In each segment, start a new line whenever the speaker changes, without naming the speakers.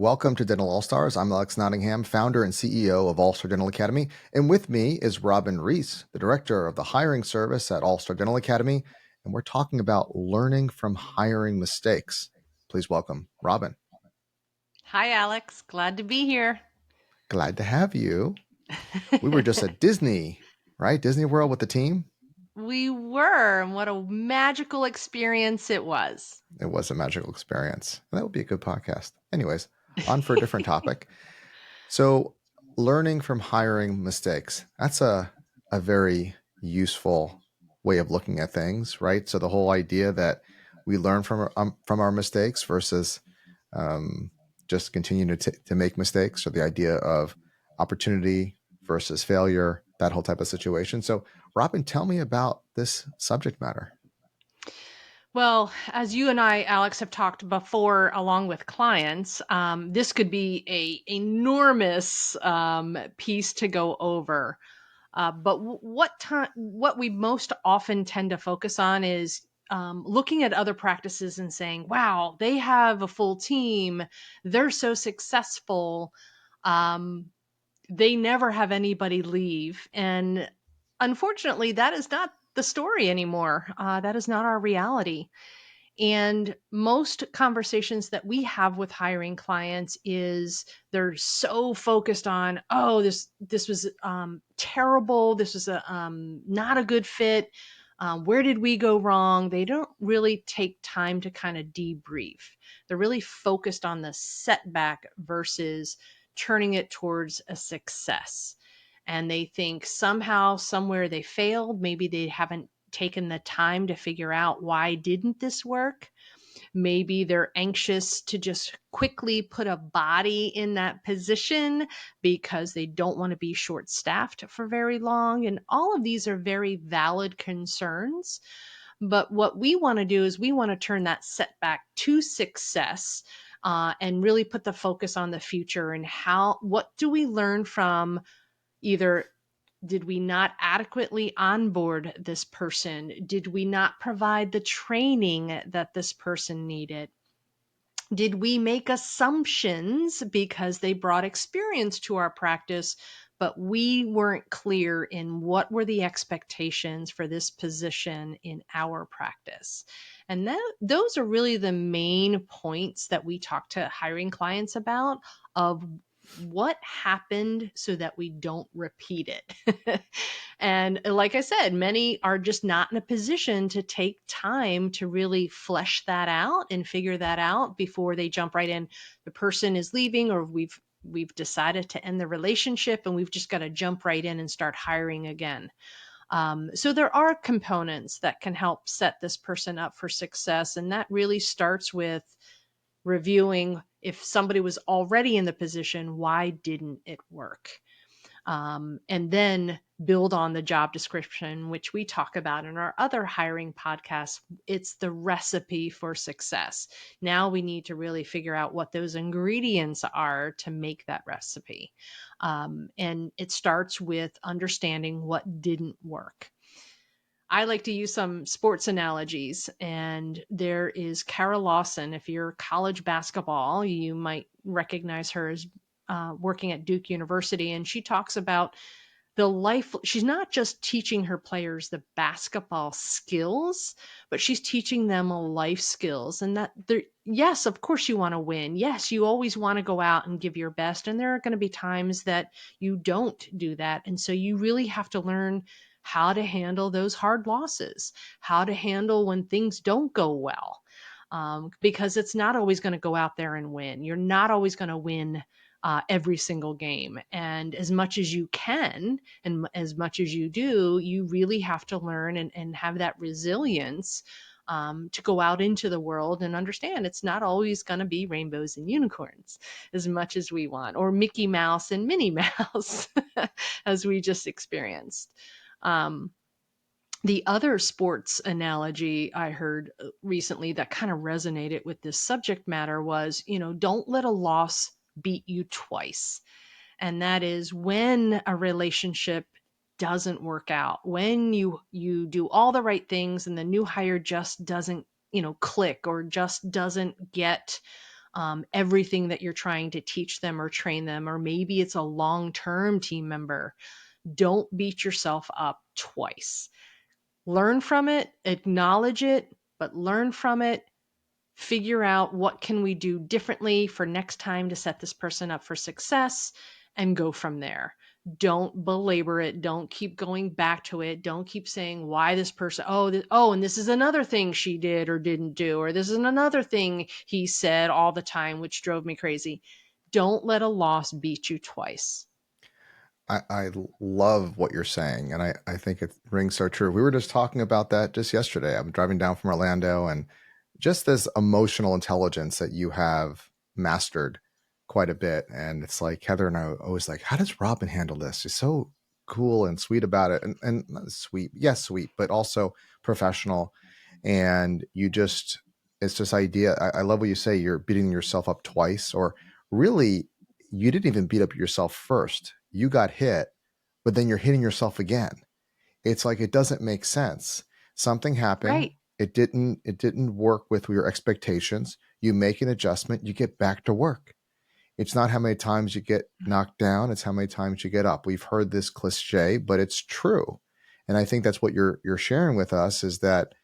Welcome to Dental All Stars. I'm Alex Nottingham, founder and CEO of All Star Dental Academy. And with me is Robyn Reis, the director of the hiring service at All Star Dental Academy. And we're talking about learning from hiring mistakes. Please welcome Robyn.
Hi, Alex. Glad to be here.
Glad to have you. We were just at Disney, right? Disney World with the team.
We were, and what a magical experience it was.
It was a magical experience. That would be a good podcast. Anyways, on for a different topic. So, learning from hiring mistakes, that's a very useful way of looking at things, right? So, the whole idea that we learn from our mistakes versus um, just continue to make mistakes, or the idea of opportunity versus failure, that whole type of situation. So, Robyn, tell me about this subject matter.
Well, as you and I, Alex, have talked before, along with clients, this could be a enormous piece to go over. What we most often tend to focus on is looking at other practices and saying, "Wow, they have a full team. They're so successful. Um, they never have anybody leave." And unfortunately, that is not the story anymore. That is not our reality. And most conversations that we have with hiring clients is they're so focused on, oh, this was terrible. This was a not a good fit. Where did we go wrong? They don't really take time to kind of debrief. They're really focused on the setback versus turning it towards a success. And they think somehow, somewhere they failed. Maybe they haven't taken the time to figure out why didn't this work. Maybe they're anxious to just quickly put a body in that position because they don't want to be short staffed for very long. And all of these are very valid concerns. But what we want to do is we want to turn that setback to success, and really put the focus on the future and what do we learn from either did we not adequately onboard this person? Did we not provide the training that this person needed? Did we make assumptions because they brought experience to our practice, but we weren't clear in what were the expectations for this position in our practice? And those are really the main points that we talk to hiring clients about, of what happened so that we don't repeat it. And like I said, many are just not in a position to take time to really flesh that out and figure that out before they jump right in. The person is leaving, or we've decided to end the relationship, and we've just got to jump right in and start hiring again. So there are components that can help set this person up for success, and that really starts with reviewing, if somebody was already in the position, why didn't it work? And then build on the job description, which we talk about in our other hiring podcasts. It's the recipe for success. Now we need to really figure out what those ingredients are to make that recipe. And it starts with understanding what didn't work. I like to use some sports analogies, and there is Kara Lawson. If you're college basketball, you might recognize her as working at Duke University, and she talks about the life. She's not just teaching her players the basketball skills, but she's teaching them a life skills. And that there, yes, of course you want to win. Yes, you always want to go out and give your best. And there are going to be times that you don't do that. And so you really have to learn how to handle those hard losses, how to handle when things don't go well. Because it's not always going to go out there and win. You're not always going to win every single game. And as much as you can, and as much as you do, you really have to learn and have that resilience, to go out into the world and understand it's not always going to be rainbows and unicorns as much as we want, or Mickey Mouse and Minnie Mouse, as we just experienced. Um, the other sports analogy I heard recently that kind of resonated with this subject matter was, don't let a loss beat you twice. And that is when a relationship doesn't work out, when you do all the right things and the new hire just doesn't, click, or just doesn't get everything that you're trying to teach them or train them, or maybe it's a long-term team member. Don't beat yourself up twice. Learn from it, acknowledge it, but learn from it. Figure out what can we do differently for next time to set this person up for success, and go from there. Don't belabor it. Don't keep going back to it. Don't keep saying why this person, oh, and this is another thing she did or didn't do, or this is another thing he said all the time, which drove me crazy. Don't let a loss beat you twice.
I love what you're saying, and I think it rings so true. We were just talking about that just yesterday. I'm driving down from Orlando, and just this emotional intelligence that you have mastered quite a bit. And it's like Heather and I are always like, how does Robyn handle this? She's so cool and sweet about it. And not sweet, yes, sweet, but also professional. And it's this idea. I love what you say, you're beating yourself up twice, or really, you didn't even beat up yourself first. You got hit, but then you're hitting yourself again. It's like it doesn't make sense. Something happened.
Right.
It didn't work with your expectations. You make an adjustment, you get back to work. It's not how many times you get knocked down, it's how many times you get up. We've heard this cliche, but it's true. And I think that's what you're sharing with us, is that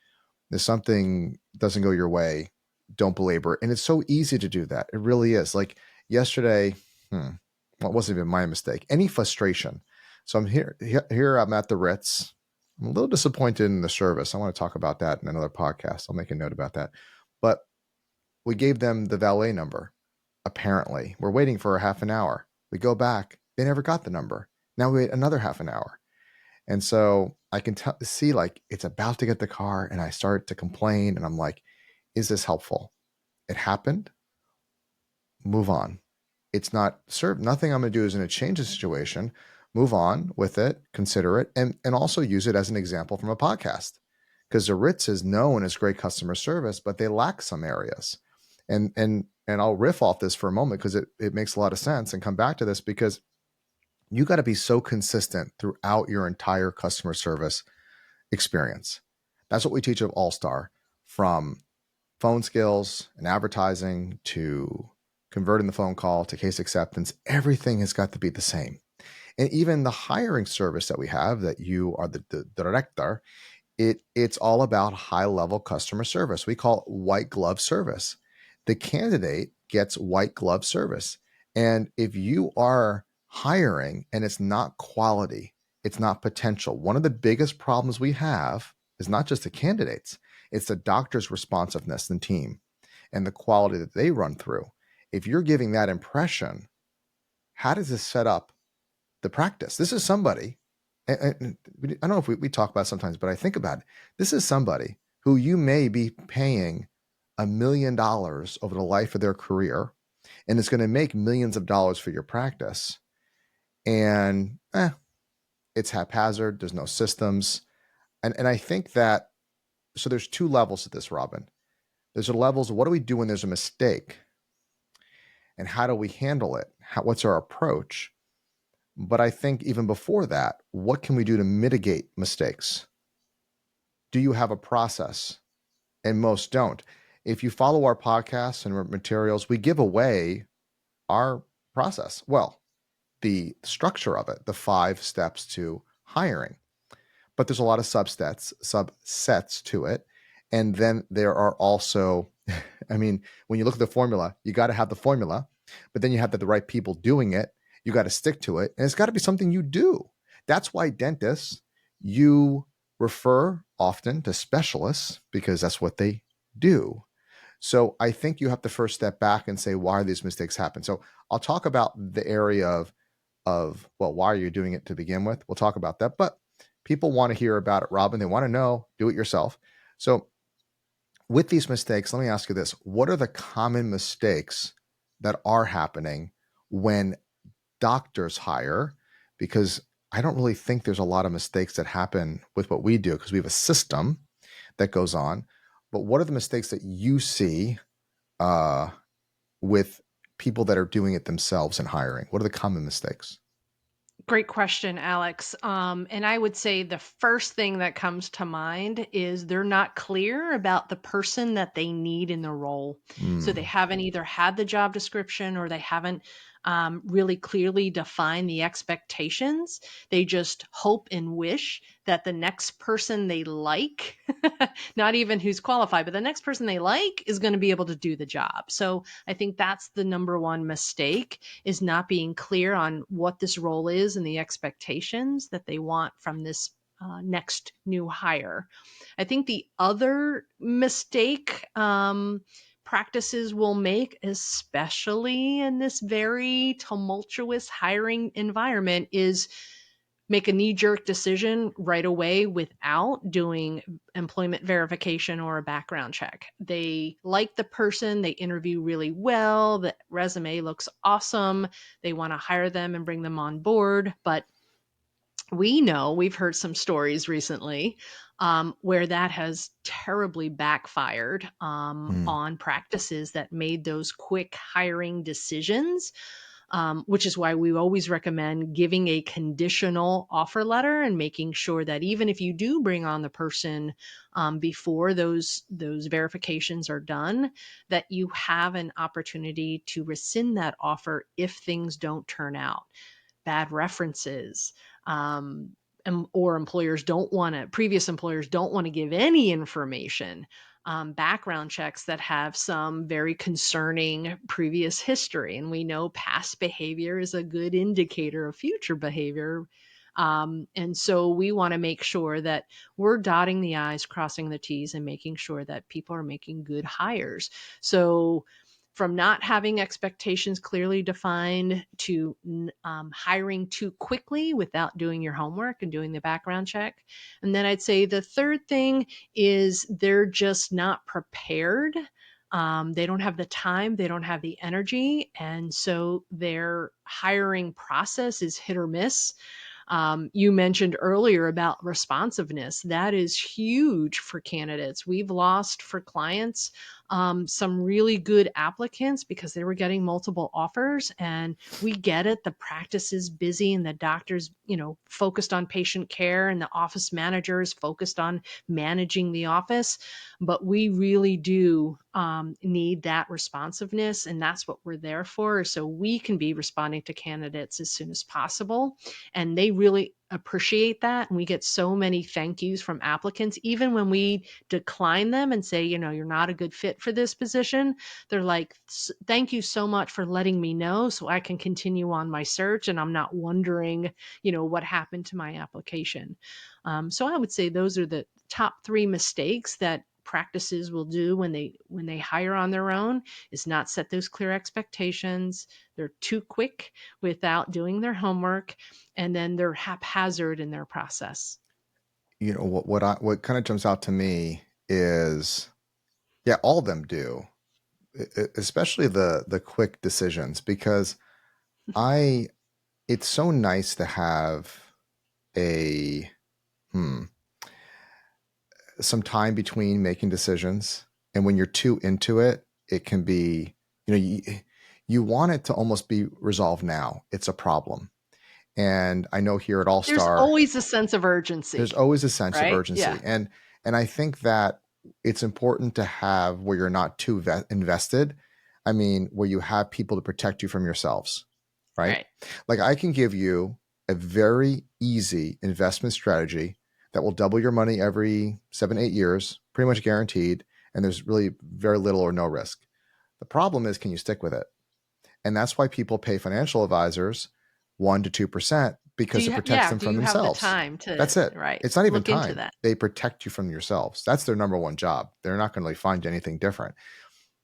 if something doesn't go your way, don't belabor it. And it's so easy to do that. It really is. Like yesterday, well, it wasn't even my mistake. Any frustration. So I'm here I'm at the Ritz. I'm a little disappointed in the service. I want to talk about that in another podcast. I'll make a note about that. But we gave them the valet number. Apparently, we're waiting for a half an hour. We go back. They never got the number. Now we wait another half an hour. And so I can see like it's about to get the car, and I start to complain, and I'm like, is this helpful? It happened. Move on. It's not served. Nothing I'm going to do is going to change the situation. Move on with it, consider it, and also use it as an example from a podcast. Because the Ritz is known as great customer service, but they lack some areas. And I'll riff off this for a moment because it makes a lot of sense, and come back to this, because you got to be so consistent throughout your entire customer service experience. That's what we teach at All Star, from phone skills and advertising to converting the phone call to case acceptance. Everything has got to be the same. And even the hiring service that we have, that you are the director, it's all about high level customer service. We call it white glove service. The candidate gets white glove service. And if you are hiring and it's not quality, it's not potential. One of the biggest problems we have is not just the candidates, it's the doctor's responsiveness and team and the quality that they run through. If you're giving that impression, how does this set up the practice? This is somebody, and I don't know if we talk about it sometimes, but I think about it. This is somebody who you may be paying $1 million over the life of their career, and it's going to make millions of dollars for your practice. And it's haphazard. There's no systems. And I think that, so there's two levels to this, Robyn. There's the levels of what do we do when there's a mistake, and how do we handle it? What's our approach? But I think even before that, what can we do to mitigate mistakes? Do you have a process? And most don't. If you follow our podcasts and our materials, we give away our process. Well, the structure of it, the 5 steps to hiring. But there's a lot of subsets to it. And then there are also, I mean, when you look at the formula, you got to have the formula, but then you have the right people doing it. You got to stick to it, and it's got to be something you do. That's why dentists, you refer often to specialists, because that's what they do. So I think you have to first step back and say, why are these mistakes happen? So I'll talk about the area of well, why are you doing it to begin with? We'll talk about that, but people want to hear about it, Robyn. They want to know, do it yourself. So with these mistakes, let me ask you this. What are the common mistakes that are happening when doctors hire? Because I don't really think there's a lot of mistakes that happen with what we do, because we have a system that goes on. But what are the mistakes that you see with people that are doing it themselves in hiring? What are the common mistakes?
Great question, Alex. And I would say the first thing that comes to mind is they're not clear about the person that they need in the role. So they
Mm,
haven't either had the job description or they haven't really clearly defined the expectations. They just hope and wish that the next person they like, not even who's qualified, but the next person they like is going to be able to do the job. So I think that's the number one mistake, is not being clear on what this role is and the expectations that they want from this next new hire. I think the other mistake practices will make, especially in this very tumultuous hiring environment, is make a knee jerk decision right away without doing employment verification or a background check. They like the person, they interview really well, the resume looks awesome, they want to hire them and bring them on board. But we know, we've heard some stories recently where that has terribly backfired
mm,
on practices that made those quick hiring decisions, which is why we always recommend giving a conditional offer letter and making sure that even if you do bring on the person before those verifications are done, that you have an opportunity to rescind that offer if things don't turn out. Bad references, um, or employers don't want to, previous employers don't want to give any information, background checks that have some very concerning previous history. And we know past behavior is a good indicator of future behavior. And so we want to make sure that we're dotting the I's, crossing the T's, and making sure that people are making good hires. So from not having expectations clearly defined to hiring too quickly without doing your homework and doing the background check. And then I'd say the third thing is they're just not prepared. They don't have the time, they don't have the energy. And so their hiring process is hit or miss. You mentioned earlier about responsiveness. That is huge for candidates. We've lost for clients some really good applicants because they were getting multiple offers. And we get it. The practice is busy and the doctor's, focused on patient care and the office manager is focused on managing the office. But we really do need that responsiveness. And that's what we're there for. So we can be responding to candidates as soon as possible, and they really appreciate that. And we get so many thank yous from applicants, even when we decline them and say, you're not a good fit for this position. They're like, thank you so much for letting me know so I can continue on my search and I'm not wondering, what happened to my application. So I would say those are the top three mistakes that practices will do when they hire on their own, is not set those clear expectations. They're too quick without doing their homework, and then they're haphazard in their process.
what kind of jumps out to me is, yeah, all of them do, especially the quick decisions, because I it's so nice to have a hmm, some time between making decisions. And when you're too into it, it can be, you want it to almost be resolved now. It's a problem. And I know here at All
There's
Star,
always a sense of
there's
urgency,
always a sense of
right? Yeah,
urgency. And I think that it's important to have where you're not too invested. I mean, where you have people to protect you from yourselves, right?
right.
Like I can give you a very easy investment strategy that will double your money every 7, 8 years, pretty much guaranteed. And there's really very little or no risk. The problem is, can you stick with it? And that's why people pay financial advisors 1 to 2% because it protects them
Do
from
you have the
themselves.
time to,
That's it.
right,
It's not even
look into
time.
that?
They protect you from yourselves. That's their number one job. They're not going to really find anything different.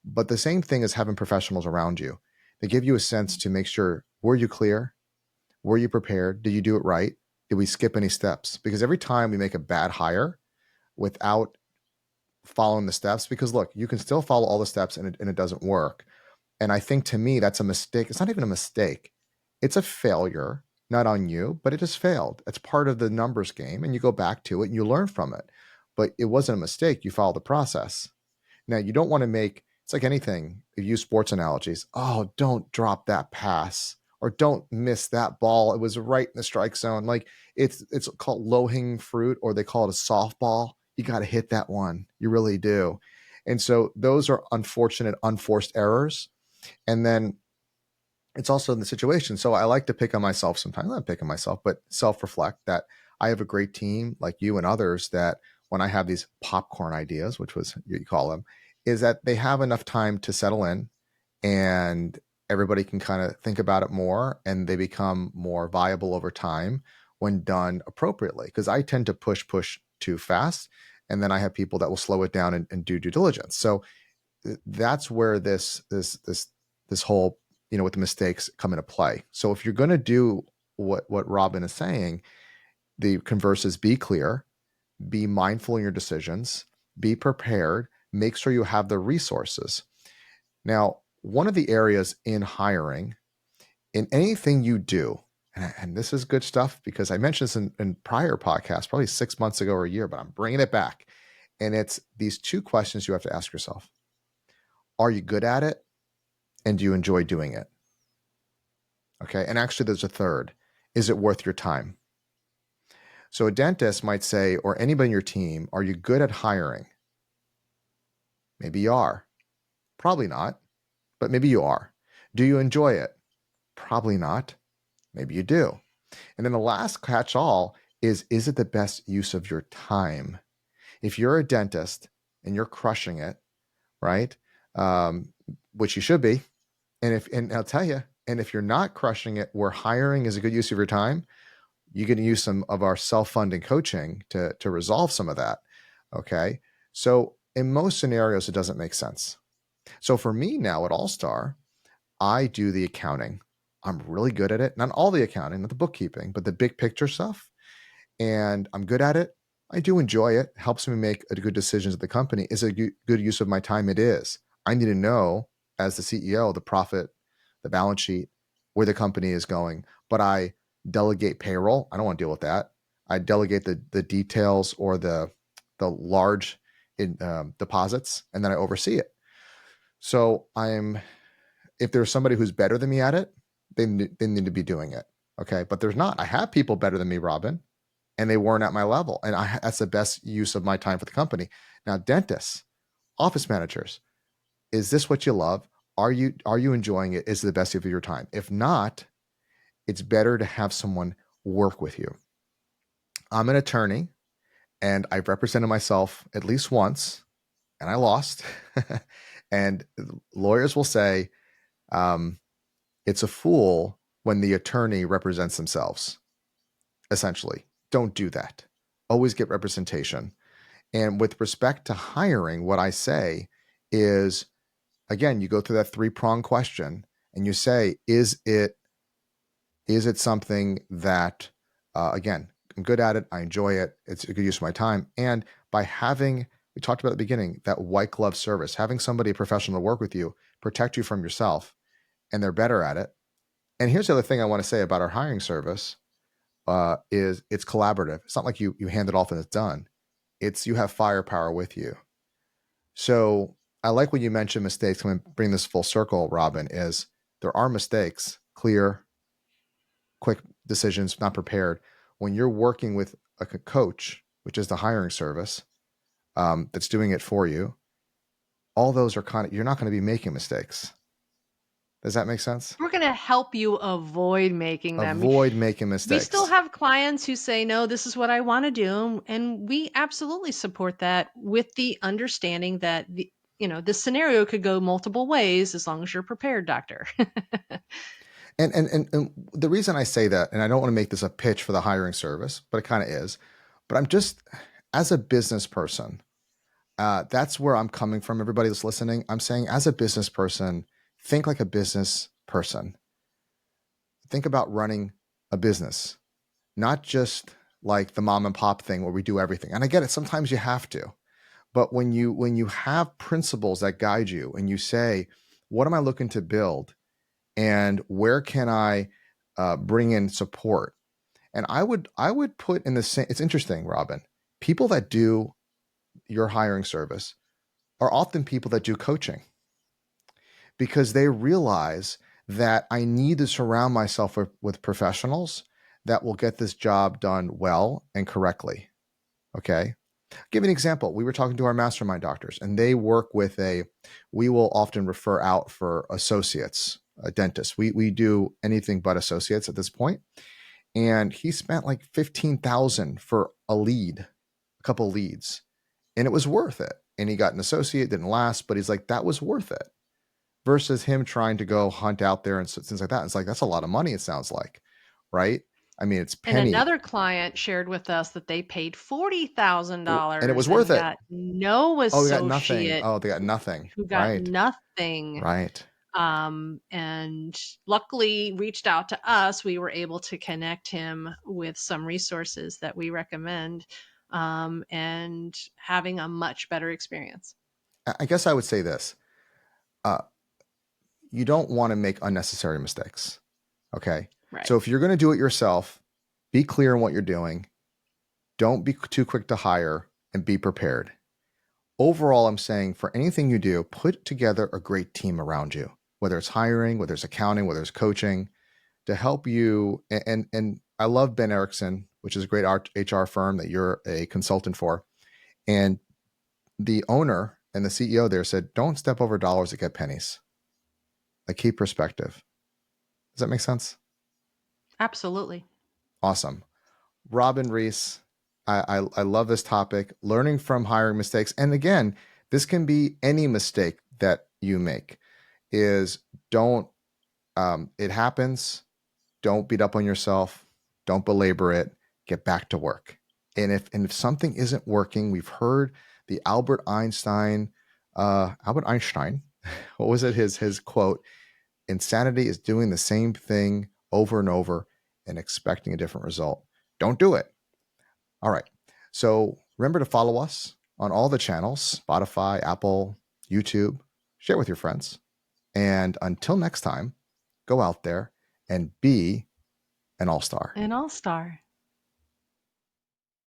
But the same thing is having professionals around you. They give you a sense to make sure, were you clear? Were you prepared? Did you do it right? Did we skip any steps? Because every time we make a bad hire without following the steps, because look, you can still follow all the steps and it doesn't work. And I think to me, that's a mistake. It's not even a mistake. It's a failure, not on you, but it has failed. It's part of the numbers game. And you go back to it and you learn from it. But it wasn't a mistake. You followed the process. Now, you don't want to make, it's like anything. You use sports analogies. Oh, don't drop that pass or don't miss that ball. It was right in the strike zone. Like it's called low hanging fruit, or they call it a softball. You got to hit that one. You really do. And so those are unfortunate, unforced errors. And then it's also in the situation. So I like to pick on myself sometimes, not pick on myself, but self-reflect that I have a great team like you and others that when I have these popcorn ideas, which was you call them, is that they have enough time to settle in and everybody can kind of think about it more and they become more viable over time when done appropriately. Because I tend to push too fast. And then I have people that will slow it down and do due diligence. So that's where this whole with the mistakes come into play. So if you're going to do what Robyn is saying, the converse is be clear, be mindful in your decisions, be prepared, make sure you have the resources. Now, one of the areas in hiring, in anything you do, and this is good stuff because I mentioned this in prior podcasts, probably 6 months ago or a year, but I'm bringing it back. And it's these two questions you have to ask yourself. Are you good at it? And do you enjoy doing it? Okay. And actually, there's a third. Is it worth your time? So a dentist might say, or anybody in your team, are you good at hiring? Maybe you are. Probably not, but maybe you are. Do you enjoy it? Probably not. Maybe you do. And then the last catch all is it the best use of your time? If you're a dentist and you're crushing it, right? Which you should be. And I'll tell you, and if you're not crushing it, where hiring is a good use of your time, you can use some of our self-funding coaching to resolve some of that. Okay. So in most scenarios, it doesn't make sense. So for me now at All Star, I do the accounting. I'm really good at it. Not all the accounting, not the bookkeeping, but the big picture stuff. And I'm good at it. I do enjoy it. Helps me make good decisions at the company. Is it a good use of my time? It is. I need to know as the CEO, the profit, the balance sheet, where the company is going. But I delegate payroll. I don't want to deal with that. I delegate the details or the large deposits, and then I oversee it. So if there's somebody who's better than me at it, they need to be doing it. Okay, but there's not. I have people better than me, Robyn, and they weren't at my level, and that's the best use of my time for the company. Now, dentists, office managers, is this what you love? Are you enjoying it? Is it the best use of your time? If not, it's better to have someone work with you. I'm an attorney, and I've represented myself at least once, and I lost. And lawyers will say, it's a fool when the attorney represents themselves. Essentially, don't do that. Always get representation. And with respect to hiring, what I say is, again, you go through that 3-prong question and you say, is it something that, again, I'm good at it, I enjoy it, it's a good use of my time. And by having, we talked about at the beginning, that white glove service, having somebody, a professional to work with you, protect you from yourself, and they're better at it. And here's the other thing I want to say about our hiring service is it's collaborative. It's not like you hand it off and it's done. It's you have firepower with you. So I like when you mentioned mistakes. I'm going to bring this full circle, Robyn, is there are mistakes, clear, quick decisions, not prepared. When you're working with a coach, which is the hiring service that's doing it for you, all those are you're not going to be making mistakes. Does that make sense?
We're going to help you avoid making them.
Avoid making
We still
mistakes.
have clients who say, no, this is what I want to do. And we absolutely support that with the understanding that the scenario could go multiple ways as long as you're prepared, doctor.
And the reason I say that, and I don't want to make this a pitch for the hiring service, but it kind of is, but I'm just, as a business person, that's where I'm coming from. Everybody that's listening, I'm saying as a business person, think like a business person. Think about running a business, not just like the mom and pop thing where we do everything. And I get it. Sometimes you have to, but when you have principles that guide you and you say, what am I looking to build? And where can I bring in support? And I would put in the same. It's interesting, Robyn. People that do your hiring service are often people that do coaching because they realize that I need to surround myself with professionals that will get this job done well and correctly. Okay. Give you an example. We were talking to our mastermind doctors, and they work with we will often refer out for associates, a dentist. We do anything but associates at this point. And he spent like 15,000 for a couple leads, and it was worth it. And he got an associate, didn't last, but he's like, that was worth it. Versus him trying to go hunt out there and things like that. It's like, that's a lot of money, it sounds like, right? I mean, it's
And
penny.
another client shared with us that they paid
And it was
$40,000
worth
and
it.
got no
Oh, they got nothing.
associate
Oh, they got nothing.
who got
Right.
nothing.
Right.
And luckily reached out to us. We were able to connect him with some resources that we recommend, and having a much better experience.
I guess I would say this. Uh, you don't want to make unnecessary mistakes. Okay.
Right.
So if you're going to do it yourself, be clear on what you're doing. Don't be too quick to hire, and be prepared. Overall, I'm saying for anything you do, put together a great team around you, whether it's hiring, whether it's accounting, whether it's coaching, to help you. And I love Ben Erickson, which is a great HR firm that you're a consultant for. And the owner and the CEO there said, don't step over dollars to get pennies. Like, keep perspective. Does that make sense?
Absolutely.
Awesome. Robyn Reis, I love this topic, learning from hiring mistakes. And again, this can be any mistake that you make. Is don't it happens. Don't beat up on yourself. Don't belabor it. Get back to work. And if something isn't working, we've heard the Albert Einstein, what was it? His quote: "Insanity is doing the same thing over and over and expecting a different result. Don't do it." All right. So remember to follow us on all the channels: Spotify, Apple, YouTube. Share with your friends. And until next time, go out there and be an all star.
An all-star.